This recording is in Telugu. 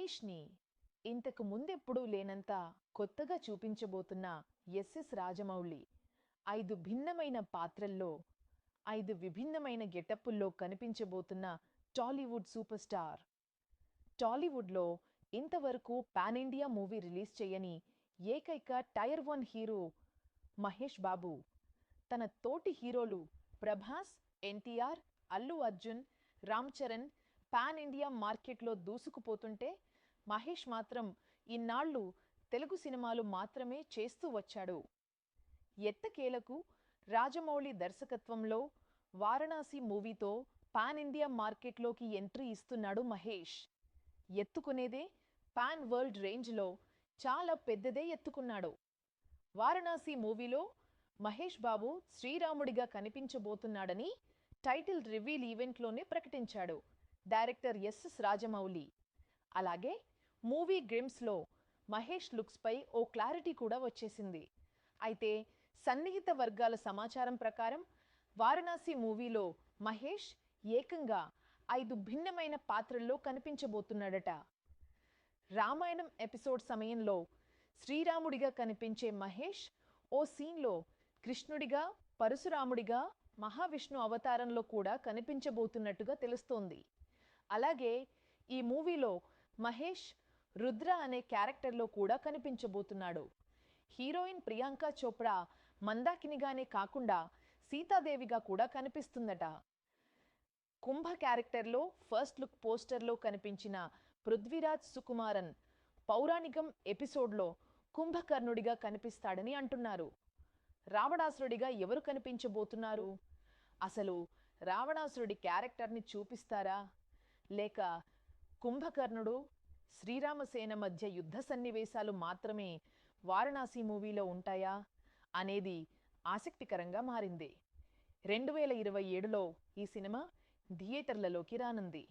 మహేష్ని ఇంతకు ముందెప్పుడూ లేనంత కొత్తగా చూపించబోతున్న ఎస్ఎస్ రాజమౌళి 5 భిన్నమైన పాత్రల్లో 5 విభిన్నమైన గెటప్పుల్లో కనిపించబోతున్న టాలీవుడ్ సూపర్ స్టార్. టాలీవుడ్లో ఇంతవరకు పాన్ ఇండియా మూవీ రిలీజ్ చేయని ఏకైక టైర్ 1 హీరో మహేష్ బాబు తన తోటి హీరోలు ప్రభాస్, ఎన్టీఆర్, అల్లు అర్జున్, రామ్ చరణ్ పాన్ ఇండియా మార్కెట్లో దూసుకుపోతుంటే మహేష్ మాత్రం ఇన్నాళ్లు తెలుగు సినిమాలు మాత్రమే చేస్తూ వచ్చాడు. ఎట్టకేలకు రాజమౌళి దర్శకత్వంలో వారణాసి మూవీతో పాన్ ఇండియా మార్కెట్లోకి ఎంట్రీ ఇస్తున్నాడు మహేష్. ఎత్తుకునేదే పాన్ వరల్డ్ రేంజ్లో చాలా పెద్దదే ఎత్తుకున్నాడు. వారణాసి మూవీలో మహేష్ బాబు శ్రీరాముడిగా కనిపించబోతున్నాడని టైటిల్ రివీల్ ఈవెంట్లోనే ప్రకటించాడు డైరెక్టర్ ఎస్ఎస్ రాజమౌళి. అలాగే మూవీ గ్లిమ్స్లో మహేష్ లుక్స్పై ఓ క్లారిటీ కూడా వచ్చేసింది. అయితే సన్నిహిత వర్గాల సమాచారం ప్రకారం వారణాసి మూవీలో మహేష్ ఏకంగా 5 భిన్నమైన పాత్రల్లో కనిపించబోతున్నాడట. రామాయణం ఎపిసోడ్ సమయంలో శ్రీరాముడిగా కనిపించే మహేష్ ఓ సీన్లో కృష్ణుడిగా, పరశురాముడిగా, మహావిష్ణు అవతారంలో కూడా కనిపించబోతున్నట్టుగా తెలుస్తోంది. అలాగే ఈ మూవీలో మహేష్ రుద్ర అనే క్యారెక్టర్లో కూడా కనిపించబోతున్నాడు. హీరోయిన్ ప్రియాంక చోప్రా మందాకినిగానే కాకుండా సీతాదేవిగా కూడా కనిపిస్తుందట. కుంభ క్యారెక్టర్లో ఫస్ట్ లుక్ పోస్టర్లో కనిపించిన పృథ్వీరాజ్ సుకుమారన్ పౌరాణికం ఎపిసోడ్లో కుంభకర్ణుడిగా కనిపిస్తాడని అంటున్నారు. రావణాసురుడిగా ఎవరు కనిపించబోతున్నారు? అసలు రావణాసురుడి క్యారెక్టర్ని చూపిస్తారా, లేక కుంభకర్ణుడు శ్రీరామసేన మధ్య యుద్ధ సన్నివేశాలు మాత్రమే వారణాసి మూవీలో ఉంటాయా అనేది ఆసక్తికరంగా మారింది. 2027లో ఈ సినిమా థియేటర్లలోకి రానుంది.